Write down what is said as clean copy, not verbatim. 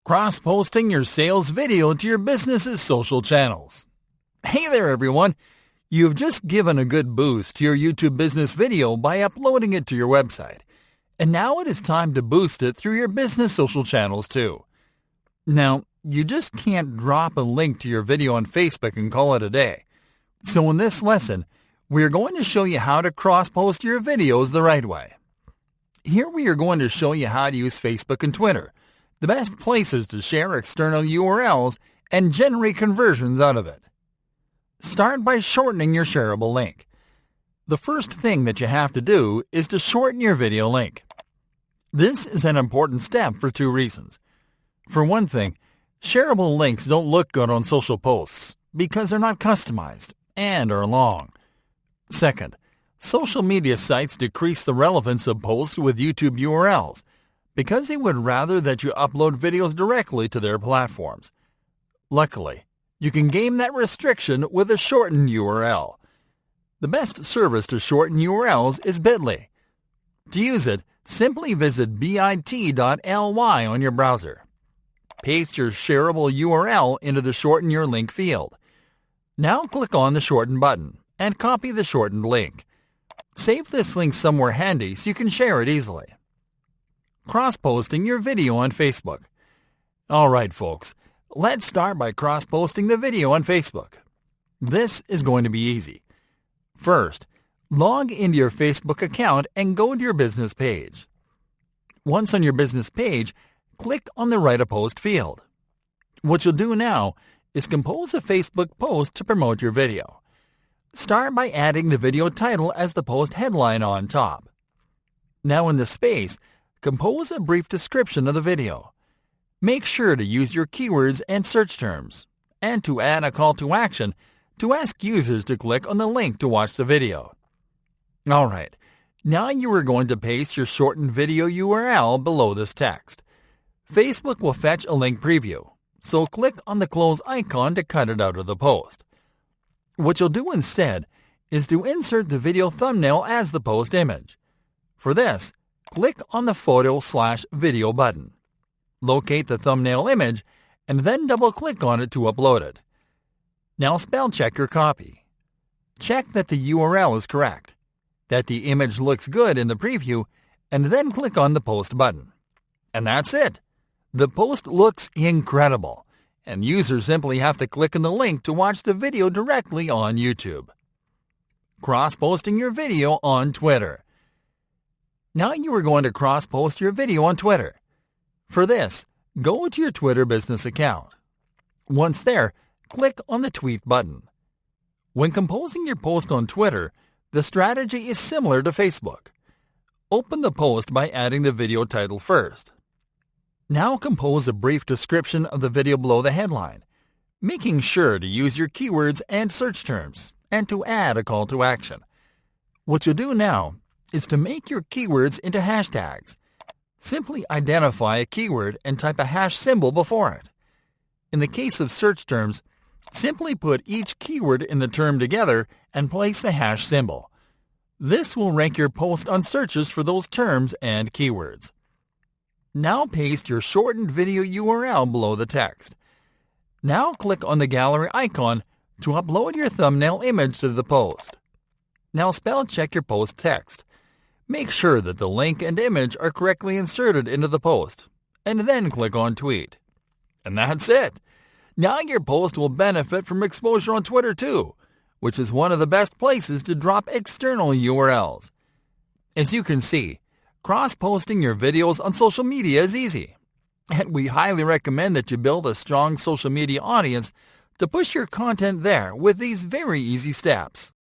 Cross-posting your sales video to your business's social channels. Hey there everyone! You've just given a good boost to your YouTube business video by uploading it to your website. And now it is time to boost it through your business social channels too. Now, you just can't drop a link to your video on Facebook and call it a day. So in this lesson, we are going to show you how to cross-post your videos the right way. Here we are going to show you how to use Facebook and Twitter, the best places to share external URLs and generate conversions out of it. Start by shortening your shareable link. The first thing that you have to do is to shorten your video link. This is an important step for two reasons. For one thing, shareable links don't look good on social posts because they're not customized and are long. Second, social media sites decrease the relevance of posts with YouTube URLs because they would rather that you upload videos directly to their platforms. Luckily, you can game that restriction with a shortened URL. The best service to shorten URLs is Bitly. To use it, simply visit bit.ly on your browser. Paste your shareable URL into the Shorten Your Link field. Now click on the Shorten button and copy the shortened link. Save this link somewhere handy so you can share it easily. Cross-posting your video on Facebook. Alright folks, let's start by cross-posting the video on Facebook. This is going to be easy. First, log into your Facebook account and go to your business page. Once on your business page, click on the Write a Post field. What you'll do now is compose a Facebook post to promote your video. Start by adding the video title as the post headline on top. Now in the space, compose a brief description of the video. Make sure to use your keywords and search terms, and to add a call to action to ask users to click on the link to watch the video. Alright, now you are going to paste your shortened video URL below this text. Facebook will fetch a link preview, so click on the close icon to cut it out of the post. What you'll do instead is to insert the video thumbnail as the post image. For this, click on the Photo/Video button. Locate the thumbnail image and then double-click on it to upload it. Now spell check your copy. Check that the URL is correct, that the image looks good in the preview, and then click on the Post button. And that's it! The post looks incredible, and users simply have to click on the link to watch the video directly on YouTube. Cross-posting your video on Twitter. Now you are going to cross-post your video on Twitter. For this, go to your Twitter business account. Once there, click on the Tweet button. When composing your post on Twitter, the strategy is similar to Facebook. Open the post by adding the video title first. Now compose a brief description of the video below the headline, making sure to use your keywords and search terms, and to add a call to action. What you'll do now is to make your keywords into hashtags. Simply identify a keyword and type a hash symbol before it. In the case of search terms, simply put each keyword in the term together and place the hash symbol. This will rank your post on searches for those terms and keywords. Now paste your shortened video URL below the text. Now click on the gallery icon to upload your thumbnail image to the post. Now spell check your post text. Make sure that the link and image are correctly inserted into the post, and then click on Tweet. And that's it! Now your post will benefit from exposure on Twitter too, which is one of the best places to drop external URLs. As you can see, cross-posting your videos on social media is easy, and we highly recommend that you build a strong social media audience to push your content there with these very easy steps.